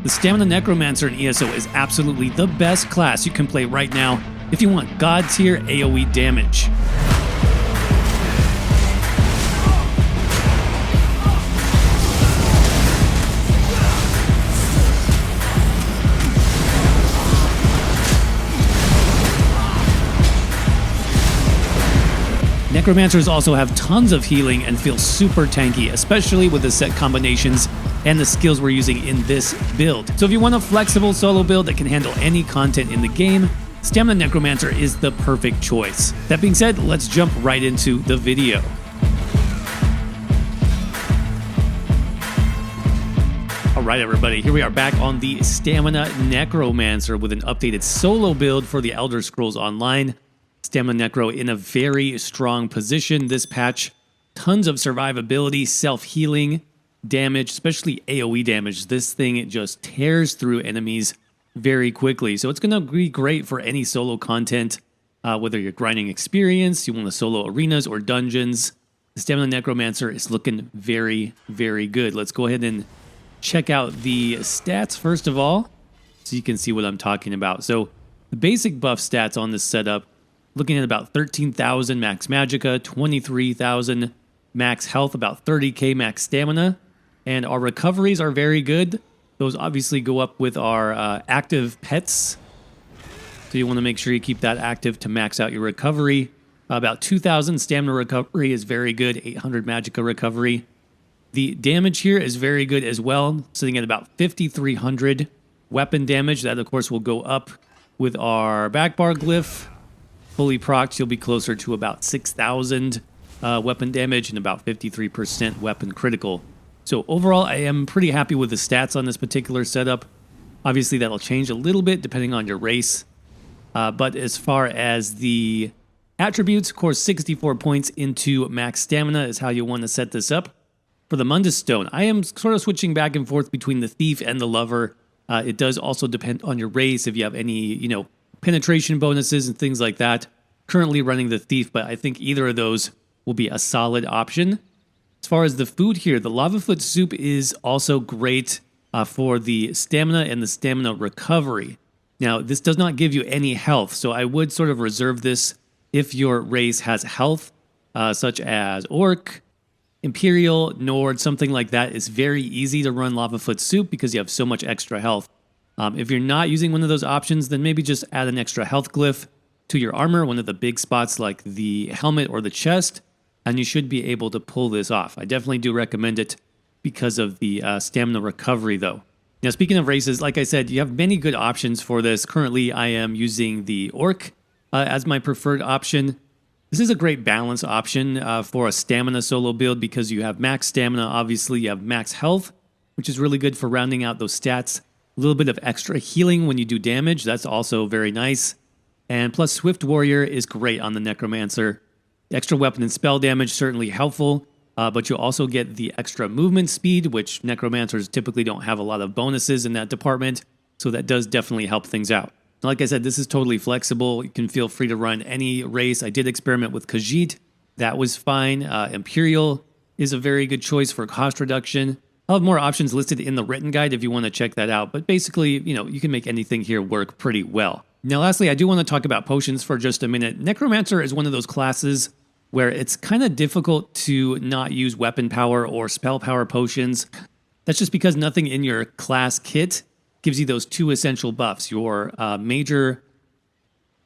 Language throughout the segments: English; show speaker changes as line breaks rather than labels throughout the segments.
The Stamina Necromancer in ESO is absolutely the best class you can play right now if you want God tier AoE damage. Necromancers also have tons of healing and feel super tanky, especially with the set combinations and the skills we're using in this build. So if you want a flexible solo build that can handle any content in the game, Stamina Necromancer is the perfect choice. That being said, let's jump right into the video. Alright everybody, here we are back on the Stamina Necromancer with an updated solo build for the Elder Scrolls Online. Stamina Necro in a very strong position this patch. Tons of survivability, self-healing, damage, especially AoE damage. This thing just tears through enemies very quickly. So it's going to be great for any solo content, whether you're grinding experience, you want to solo arenas or dungeons. The Stamina Necromancer is looking very, very good. Let's go ahead and check out the stats first of all, so you can see what I'm talking about. So the basic buff stats on this setup, looking at about 13,000 max magicka, 23,000 max health, about 30k max stamina, and our recoveries are very good. Those obviously go up with our active pets, so you want to make sure you keep that active to max out your recovery. About 2,000 stamina recovery is very good, 800 magicka recovery. The damage here is very good as well, sitting at about 5,300 weapon damage. That, of course, will go up with our backbar glyph. Fully procced, you'll be closer to about 6,000 weapon damage and about 53% weapon critical. So overall, I am pretty happy with the stats on this particular setup. Obviously, that'll change a little bit depending on your race. But as far as the attributes, of course, 64 points into max stamina is how you want to set this up. For the Mundus Stone, I am sort of switching back and forth between the Thief and the Lover. It does also depend on your race, if you have any, penetration bonuses and things like that. Currently running the Thief, but I think either of those will be a solid option. As far as the food here, the Lava Foot Soup is also great for the stamina and the stamina recovery. Now, this does not give you any health, so I would sort of reserve this if your race has health, such as Orc, Imperial, Nord, something like that. It's very easy to run Lava Foot Soup because you have so much extra health. If you're not using one of those options, then maybe just add an extra health glyph to your armor, one of the big spots like the helmet or the chest, and you should be able to pull this off. I definitely do recommend it because of the stamina recovery, though. Now, speaking of races, like I said, you have many good options for this. Currently, I am using the Orc as my preferred option. This is a great balance option for a stamina solo build because you have max stamina, obviously, you have max health, which is really good for rounding out those stats. A little bit of extra healing when you do damage, that's also very nice. And plus Swift Warrior is great on the Necromancer. Extra weapon and spell damage certainly helpful, but you'll also get the extra movement speed, which Necromancers typically don't have a lot of bonuses in that department, so that does definitely help things out. Like I said, this is totally flexible. You can feel free to run any race. I did experiment with Khajiit. That was fine. Imperial is a very good choice for cost reduction. I'll have more options listed in the written guide if you want to check that out. But basically, you can make anything here work pretty well. Now, lastly, I do want to talk about potions for just a minute. Necromancer is one of those classes where it's kind of difficult to not use weapon power or spell power potions. That's just because nothing in your class kit gives you those two essential buffs, your major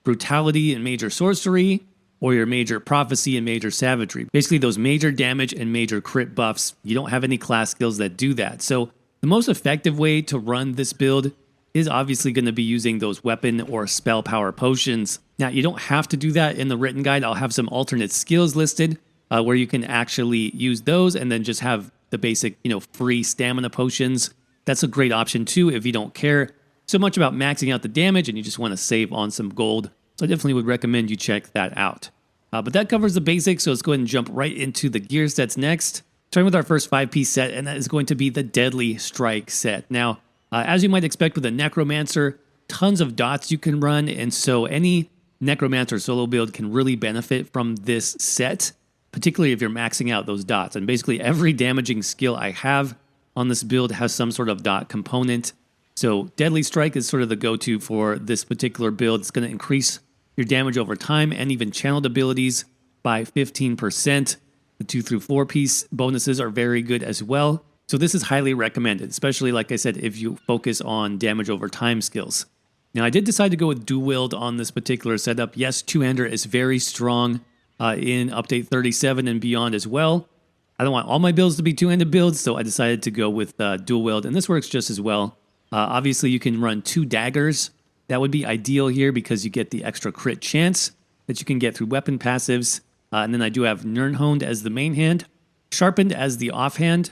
brutality and major sorcery, or your major prophecy and major savagery. Basically, those major damage and major crit buffs, you don't have any class skills that do that. So the most effective way to run this build is obviously going to be using those weapon or spell power potions. Now, you don't have to do that in the written guide. I'll have some alternate skills listed where you can actually use those and then just have the basic, free stamina potions. That's a great option too if you don't care so much about maxing out the damage and you just want to save on some gold. So I definitely would recommend you check that out. But that covers the basics, so let's go ahead and jump right into the gear sets next. Starting with our first 5-piece set, and that is going to be the Deadly Strike set. Now, as you might expect with a Necromancer, tons of dots you can run, and so any Necromancer solo build can really benefit from this set, particularly if you're maxing out those dots. And basically every damaging skill I have on this build has some sort of dot component. So Deadly Strike is sort of the go-to for this particular build. It's going to increase your damage over time and even channeled abilities by 15%. The 2 through 4 piece bonuses are very good as well. So this is highly recommended, especially like I said, if you focus on damage over time skills. Now I did decide to go with dual wield on this particular setup. Yes, two-hander is very strong in update 37 and beyond as well. I don't want all my builds to be two-handed builds, so I decided to go with dual wield, and this works just as well. Obviously, you can run 2 daggers. That would be ideal here because you get the extra crit chance that you can get through weapon passives. And then I do have Nirnhoned as the main hand, Sharpened as the offhand,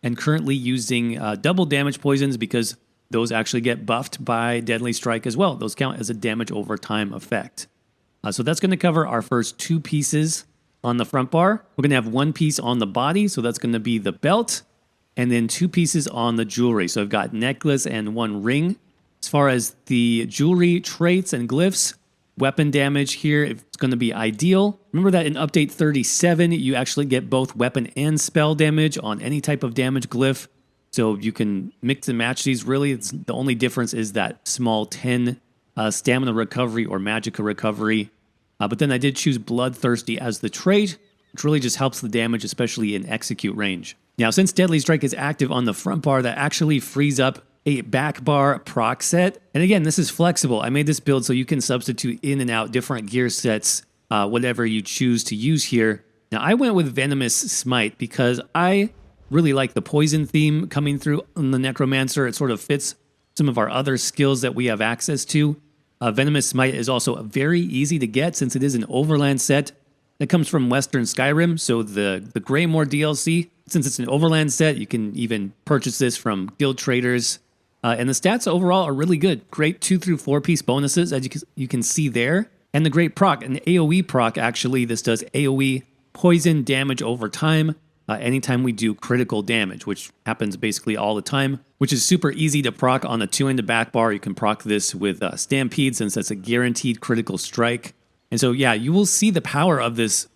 and currently using double damage poisons because those actually get buffed by Deadly Strike as well. Those count as a damage over time effect. So that's going to cover our first 2 pieces on the front bar. We're going to have 1 piece on the body, so that's going to be the belt, and then 2 pieces on the jewelry. So I've got necklace and 1 ring. As far as the jewelry traits and glyphs, weapon damage here, it's going to be ideal. Remember that in update 37, you actually get both weapon and spell damage on any type of damage glyph. So you can mix and match these. Really, the only difference is that small 10 stamina recovery or magicka recovery. But then I did choose Bloodthirsty as the trait, which really just helps the damage, especially in execute range. Now, since Deadly Strike is active on the front bar, that actually frees up a back bar proc set. And again, this is flexible. I made this build so you can substitute in and out different gear sets, whatever you choose to use here. Now, I went with Venomous Smite because I really like the poison theme coming through in the Necromancer. It sort of fits some of our other skills that we have access to. Venomous Smite is also very easy to get since it is an Overland set that comes from Western Skyrim. So the Greymore DLC, since it's an Overland set, you can even purchase this from guild traders. And the stats overall are really good. Great 2 through 4 piece bonuses, as you can see there. And the great proc, an AoE proc actually. This does AoE poison damage over time. Anytime we do critical damage, which happens basically all the time, which is super easy to proc on the 2-handed back bar. You can proc this with Stampede since that's a guaranteed critical strike. And so, yeah, you will see the power of this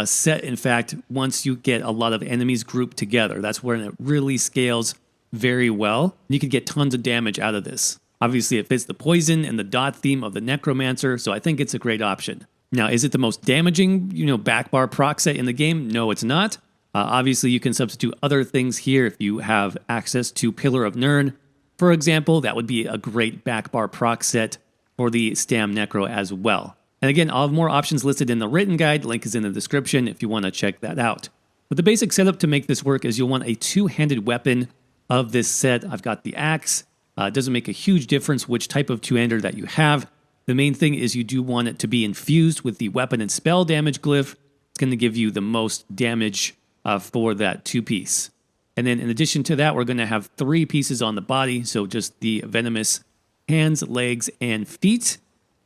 set, in fact, once you get a lot of enemies grouped together. That's when it really scales very well. You could get tons of damage out of this. Obviously, it fits the poison and the dot theme of the Necromancer, so I think it's a great option. Now, is it the most damaging, back bar proc set in the game? No, it's not. Obviously, you can substitute other things here if you have access to Pillar of Nirn. For example, that would be a great back bar proc set for the Stam Necro as well. And again, I'll have more options listed in the written guide. Link is in the description if you want to check that out. But the basic setup to make this work is you'll want a 2-handed weapon of this set. I've got the axe. It doesn't make a huge difference which type of two-hander that you have. The main thing is you do want it to be infused with the weapon and spell damage glyph. It's going to give you the most damage for that 2-piece. And then in addition to that, we're going to have 3 pieces on the body. So just the venomous hands, legs, and feet.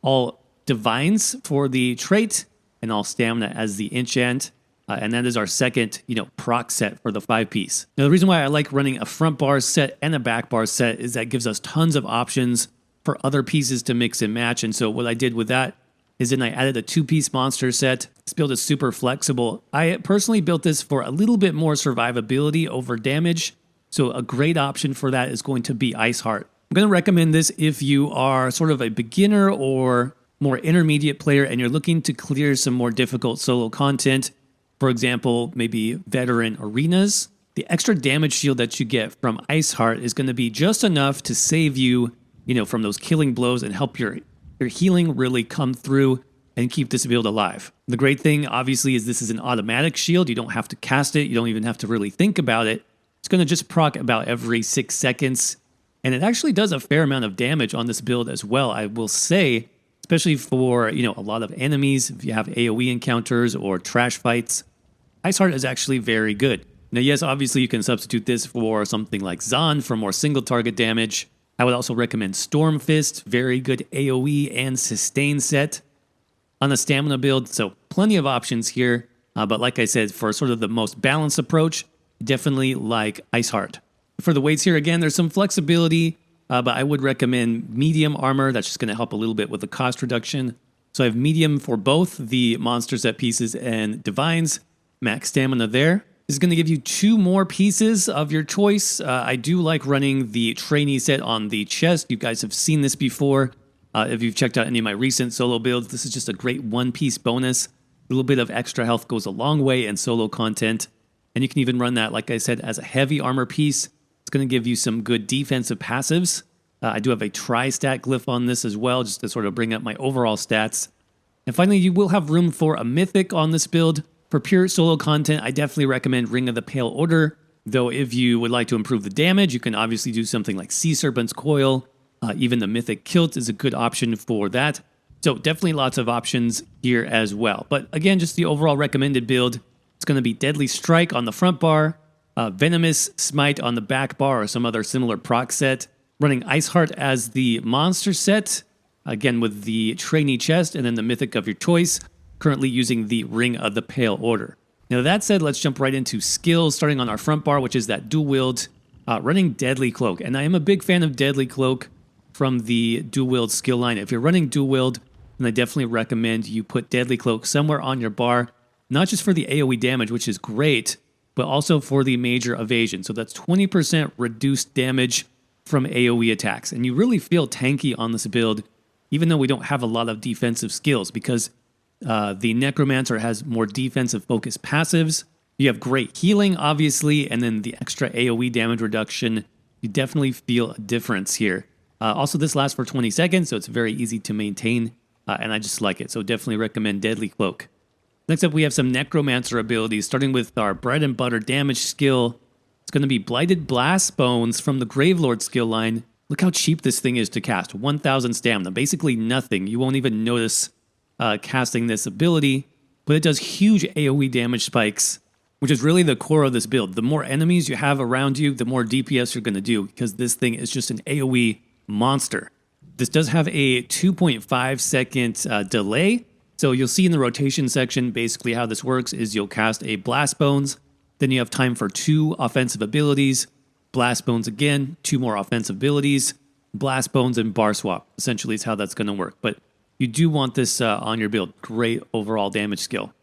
All divines for the trait, and all stamina as the enchant. And that is our second, proc set for the 5-piece. Now, the reason why I like running a front bar set and a back bar set is that it gives us tons of options for other pieces to mix and match. And so what I did with that is then I added a 2-piece monster set. This build is super flexible. I personally built this for a little bit more survivability over damage. So a great option for that is going to be Iceheart. I'm going to recommend this if you are sort of a beginner or more intermediate player and you're looking to clear some more difficult solo content. For example, maybe veteran arenas. The extra damage shield that you get from Iceheart is going to be just enough to save you, from those killing blows and help your healing really come through and keep this build alive. The great thing, obviously, is this is an automatic shield. You don't have to cast it. You don't even have to really think about it. It's going to just proc about every 6 seconds. And it actually does a fair amount of damage on this build as well, I will say, especially for, a lot of enemies. If you have AoE encounters or trash fights, Iceheart is actually very good. Now, yes, obviously you can substitute this for something like Zahn for more single target damage. I would also recommend Stormfist, very good AoE and sustain set on a stamina build. So plenty of options here. But like I said, for sort of the most balanced approach, definitely like Iceheart. For the weights here, again, there's some flexibility, but I would recommend medium armor. That's just going to help a little bit with the cost reduction. So I have medium for both the monster set pieces and divines. Max stamina there. This is going to give you 2 more pieces of your choice. I do like running the trainee set on the chest. You guys have seen this before. If you've checked out any of my recent solo builds, this is just a great 1-piece bonus. A little bit of extra health goes a long way in solo content. And you can even run that, like I said, as a heavy armor piece. It's going to give you some good defensive passives. I do have a tri-stat glyph on this as well, just to sort of bring up my overall stats. And finally, you will have room for a mythic on this build. For pure solo content, I definitely recommend Ring of the Pale Order. Though if you would like to improve the damage, you can obviously do something like Sea Serpent's Coil. Even the Mythic Kilt is a good option for that. So definitely lots of options here as well. But again, just the overall recommended build. It's going to be Deadly Strike on the front bar, Venomous Smite on the back bar, or some other similar proc set. Running Iceheart as the monster set, again with the trainee chest and then the mythic of your choice. Currently using the Ring of the Pale Order. Now that said, let's jump right into skills, starting on our front bar, which is that dual wield, running Deadly Cloak. And I am a big fan of Deadly Cloak from the dual wield skill line. If you're running dual wield, then I definitely recommend you put Deadly Cloak somewhere on your bar, not just for the AoE damage, which is great, but also for the major evasion. So that's 20% reduced damage from AoE attacks. And you really feel tanky on this build, even though we don't have a lot of defensive skills, because the Necromancer has more defensive focused passives. You have great healing, obviously, and then the extra AoE damage reduction. You definitely feel a difference here. Also, this lasts for 20 seconds, so it's very easy to maintain, and I just like it. So definitely recommend Deadly Cloak. Next up, we have some Necromancer abilities, starting with our bread and butter damage skill. It's going to be Blighted Blast Bones from the Gravelord skill line. Look how cheap this thing is to cast. 1,000 stamina, basically nothing. You won't even notice casting this ability, but it does huge AoE damage spikes, which is really the core of this build. The more enemies you have around you, the more DPS you're going to do, because this thing is just an AoE monster. This does have a 2.5 second delay, so you'll see in the rotation section basically how this works is you'll cast a Blast Bones, then you have time for 2 offensive abilities, Blast Bones again, 2 more offensive abilities, Blast Bones and Bar Swap. Essentially is how that's going to work, but you do want this on your build. Great overall damage skill.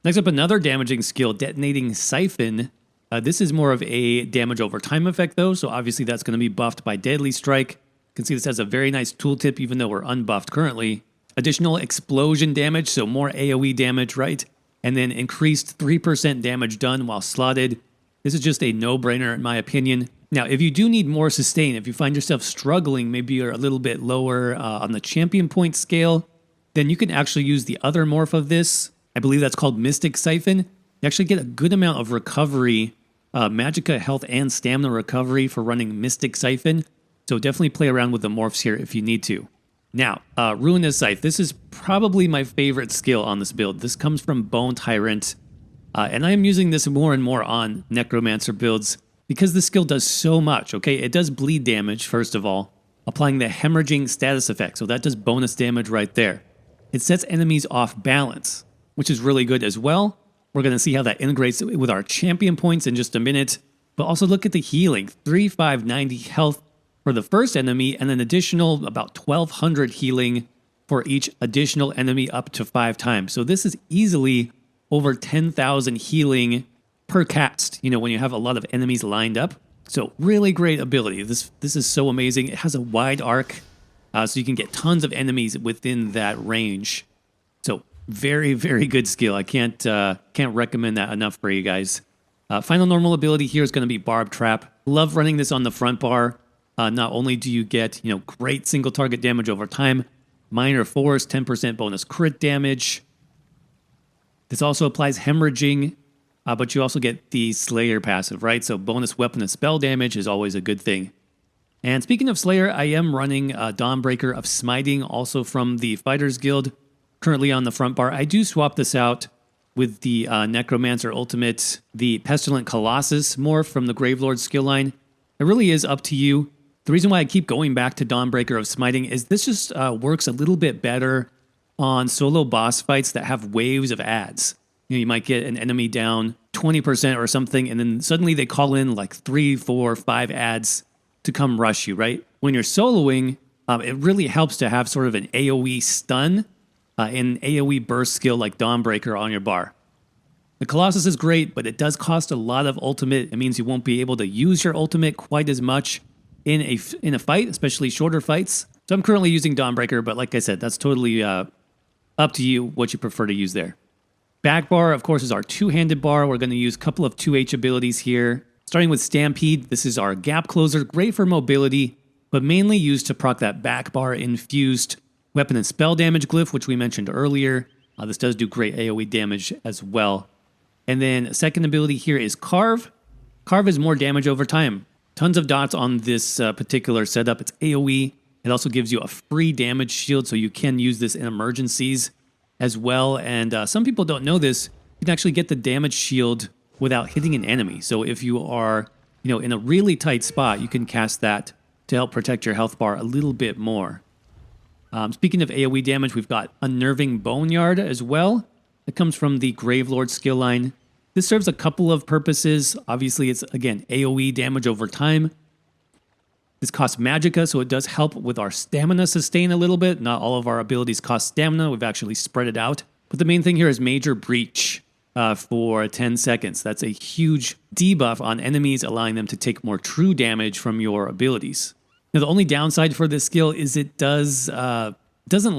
Next up, another damaging skill, Detonating Siphon. This is more of a damage over time effect though, so obviously that's going to be buffed by Deadly Strike. You can see this has a very nice tooltip even though we're unbuffed currently. Additional explosion damage, so more AoE damage, right? And then increased 3% damage done while slotted. This is just a no-brainer in my opinion. Now, if you do need more sustain, if you find yourself struggling, maybe you're a little bit lower on the champion point scale, then you can actually use the other morph of this. I believe that's called Mystic Siphon. You actually get a good amount of recovery, magicka health and stamina recovery for running Mystic Siphon. So definitely play around with the morphs here if you need to. Now, Ruinous Scythe. This is probably my favorite skill on this build. This comes from Bone Tyrant. And I am using this more and more on Necromancer builds because the skill does so much, okay? It does bleed damage, first of all, applying the hemorrhaging status effect. So that does bonus damage right there. It sets enemies off balance, which is really good as well. We're going to see how that integrates with our champion points in just a minute. But also look at the healing. 3,590 health for the first enemy, and an additional about 1,200 healing for each additional enemy up to 5 times. So this is easily over 10,000 healing per cast, you know, when you have a lot of enemies lined up. So really great ability. This is so amazing. It has a wide arc, so you can get tons of enemies within that range. So very, very good skill. I can't recommend that enough for you guys. Final normal ability here is going to be Barb Trap. Love running this on the front bar. Not only do you get, you know, great single target damage over time, minor force, 10% bonus crit damage. This also applies hemorrhaging, but you also get the Slayer passive, right? So bonus weapon and spell damage is always a good thing. And speaking of Slayer, I am running Dawnbreaker of Smiting, also from the Fighters Guild, currently on the front bar. I do swap this out with the Necromancer Ultimate, the Pestilent Colossus morph from the Gravelord skill line. It really is up to you. The reason why I keep going back to Dawnbreaker of Smiting is this just works a little bit better on solo boss fights that have waves of adds. You know, you might get an enemy down 20% or something, and then suddenly they call in like 3, 4, 5 adds to come rush you, right? When you're soloing, it really helps to have sort of an AoE stun, an AoE burst skill like Dawnbreaker on your bar. The Colossus is great, but it does cost a lot of ultimate. It means you won't be able to use your ultimate quite as much in a fight, especially shorter fights. So I'm currently using Dawnbreaker, but like I said, that's totally up to you what you prefer to use there. Back bar, of course, is our two-handed bar. We're going to use a couple of 2H abilities here. Starting with Stampede, this is our gap closer, great for mobility, but mainly used to proc that back bar infused weapon and spell damage glyph, which we mentioned earlier. This does do great AoE damage as well. And then second ability here is Carve. Carve is more damage over time. Tons of dots on this particular setup. It's AoE. It also gives you a free damage shield, so you can use this in emergencies as well. And some people don't know this. You can actually get the damage shield without hitting an enemy. So if you are, in a really tight spot, you can cast that to help protect your health bar a little bit more. Speaking of AoE damage, we've got Unnerving Boneyard as well. It comes from the Gravelord skill line. This serves a couple of purposes. Obviously, it's, again, AoE damage over time. This costs Magicka, so it does help with our stamina sustain a little bit. Not all of our abilities cost stamina. We've actually spread it out. But the main thing here is Major Breach for 10 seconds. That's a huge debuff on enemies, allowing them to take more true damage from your abilities. Now, the only downside for this skill is it doesn't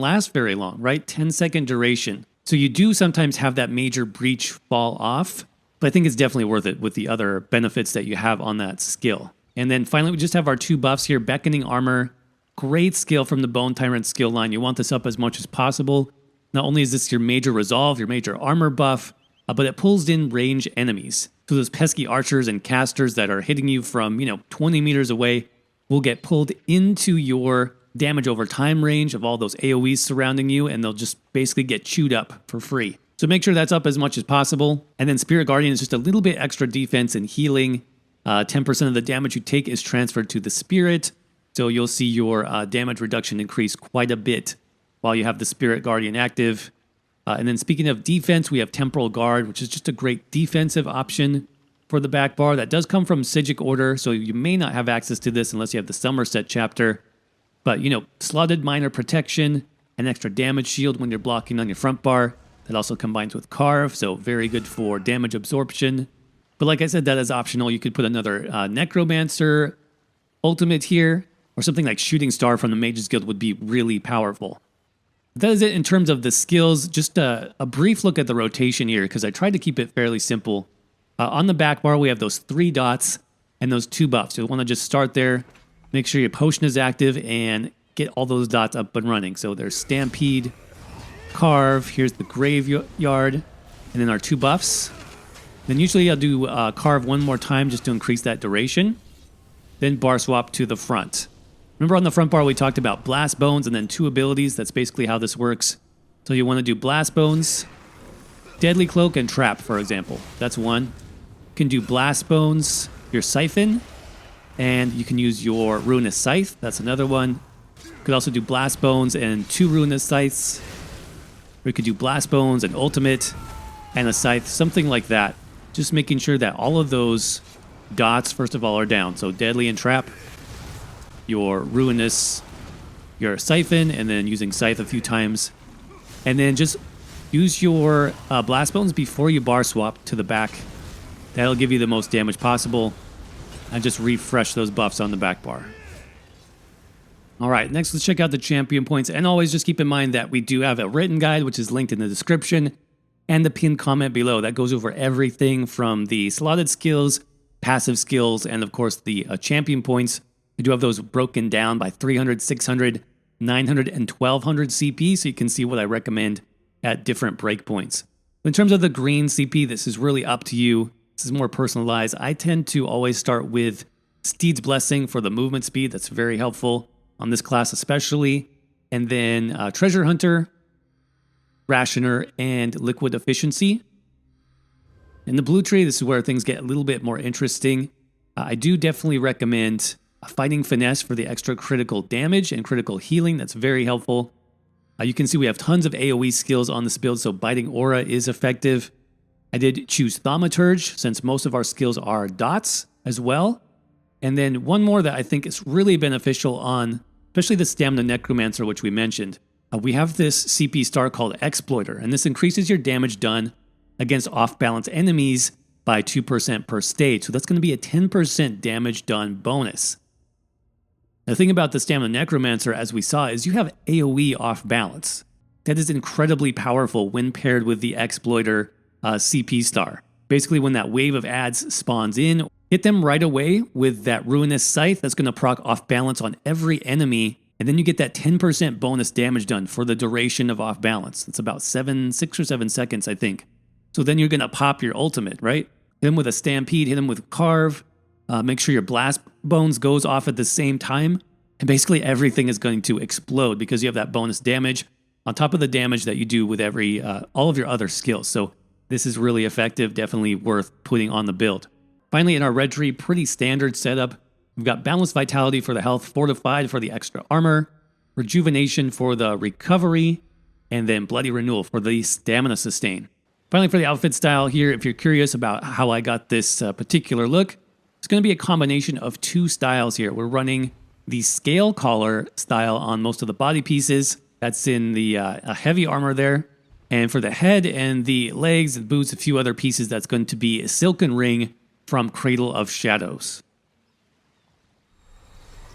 last very long, right? 10-second duration. So you do sometimes have that Major Breach fall off, but I think it's definitely worth it with the other benefits that you have on that skill. And then finally, we just have our two buffs here. Beckoning Armor, great skill from the Bone Tyrant skill line. You want this up as much as possible. Not only is this your major resolve, your major armor buff, but it pulls in range enemies. So those pesky archers and casters that are hitting you from, 20 meters away will get pulled into your damage over time range of all those AoEs surrounding you, and they'll just basically get chewed up for free. So make sure that's up as much as possible. And then Spirit Guardian is just a little bit extra defense and healing. 10% of the damage you take is transferred to the Spirit, so you'll see your damage reduction increase quite a bit while you have the Spirit Guardian active. And then speaking of defense, we have Temporal Guard, which is just a great defensive option for the back bar. That does come from Psijic Order, so you may not have access to this unless you have the Somerset chapter. But, slotted minor protection, an extra damage shield when you're blocking on your front bar. That also combines with Carve, so very good for damage absorption. But like I said, that is optional. You could put another Necromancer ultimate here, or something like Shooting Star from the Mage's Guild would be really powerful. That is it in terms of the skills. Just a brief look at the rotation here, because I tried to keep it fairly simple. On the back bar, we have those 3 dots and those 2 buffs. So you want to just start there, make sure your potion is active, and get all those dots up and running. So there's Stampede, Carve, here's the Graveyard, and then our 2 buffs. Then usually I'll do Carve one more time just to increase that duration. Then bar swap to the front. Remember on the front bar we talked about Blast Bones and then 2 abilities. That's basically how this works. So you want to do Blast Bones, Deadly Cloak, and Trap, for example. That's one. You can do Blast Bones, your Siphon, and you can use your Ruinous Scythe. That's another one. You could also do Blast Bones and 2 Ruinous Scythes. Or you could do Blast Bones and Ultimate and a Scythe, something like that. Just making sure that all of those dots, first of all, are down. So Deadly and Trap, your Ruinous, your Siphon, and then using Scythe a few times. And then just use your Blast Bones before you bar swap to the back. That'll give you the most damage possible. And just refresh those buffs on the back bar. Alright, next let's check out the champion points. And always just keep in mind that we do have a written guide, which is linked in the description, and the pinned comment below. That goes over everything from the slotted skills, passive skills, and of course the champion points. We do have those broken down by 300, 600, 900, and 1200 CP, so you can see what I recommend at different breakpoints. In terms of the green CP, this is really up to you. This is more personalized. I tend to always start with Steed's Blessing for the movement speed. That's very helpful on this class especially. And then Treasure Hunter, Rationer, and Liquid Efficiency. In the blue tree, this is where things get a little bit more interesting. I do definitely recommend Fighting Finesse for the extra critical damage and critical healing. That's very helpful. You can see we have tons of AoE skills on this build, so Biting Aura is effective. I did choose Thaumaturge, since most of our skills are dots as well. And then one more that I think is really beneficial on, especially the Stamina Necromancer, which we mentioned. We have this CP star called Exploiter, and this increases your damage done against off-balance enemies by 2% per stage. So that's going to be a 10% damage done bonus. The thing about the Stamina Necromancer, as we saw, is you have AoE off balance. That is incredibly powerful when paired with the Exploiter CP star. Basically, when that wave of ads spawns in, hit them right away with that Ruinous Scythe that's going to proc off balance on every enemy, and then you get that 10% bonus damage done for the duration of off balance. It's about 6 or 7 seconds, I think. So then you're going to pop your ultimate, right? Hit him with a Stampede, hit him with Carve, make sure your Blast Bones goes off at the same time, and basically everything is going to explode because you have that bonus damage on top of the damage that you do with all of your other skills. So this is really effective, definitely worth putting on the build. Finally, in our red tree, pretty standard setup. We've got Boundless Vitality for the health, Fortified for the extra armor, Rejuvenation for the recovery, and then Bloody Renewal for the stamina sustain. Finally, for the outfit style here, if you're curious about how I got this particular look, it's going to be a combination of 2 styles here. We're running the Scale Collar style on most of the body pieces. That's in the heavy armor there. And for the head and the legs and boots, a few other pieces, that's going to be a Silken Ring from Cradle of Shadows.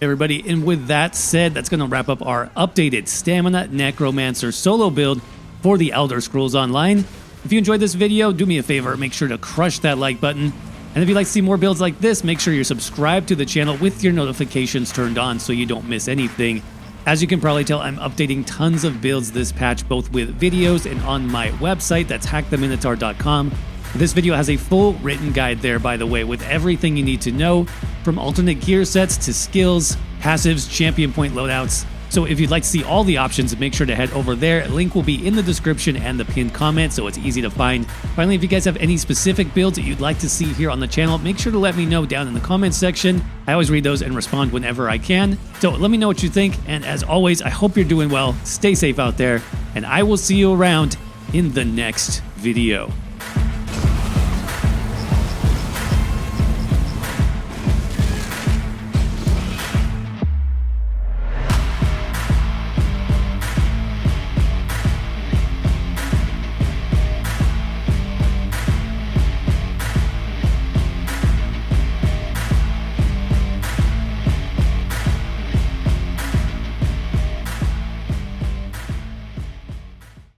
Everybody, and with that said, that's going to wrap up our updated Stamina Necromancer solo build for the Elder Scrolls Online. If you enjoyed this video, do me a favor, make sure to crush that like button. And if you'd like to see more builds like this, make sure you're subscribed to the channel with your notifications turned on so you don't miss anything. As you can probably tell, I'm updating tons of builds this patch, both with videos and on my website, that's hacktheminotaur.com. This video has a full written guide there, by the way, with everything you need to know, from alternate gear sets to skills, passives, champion point loadouts. So if you'd like to see all the options, make sure to head over there. Link will be in the description and the pinned comment, so it's easy to find. Finally, if you guys have any specific builds that you'd like to see here on the channel, make sure to let me know down in the comments section. I always read those and respond whenever I can. So let me know what you think, and as always, I hope you're doing well. Stay safe out there, and I will see you around in the next video.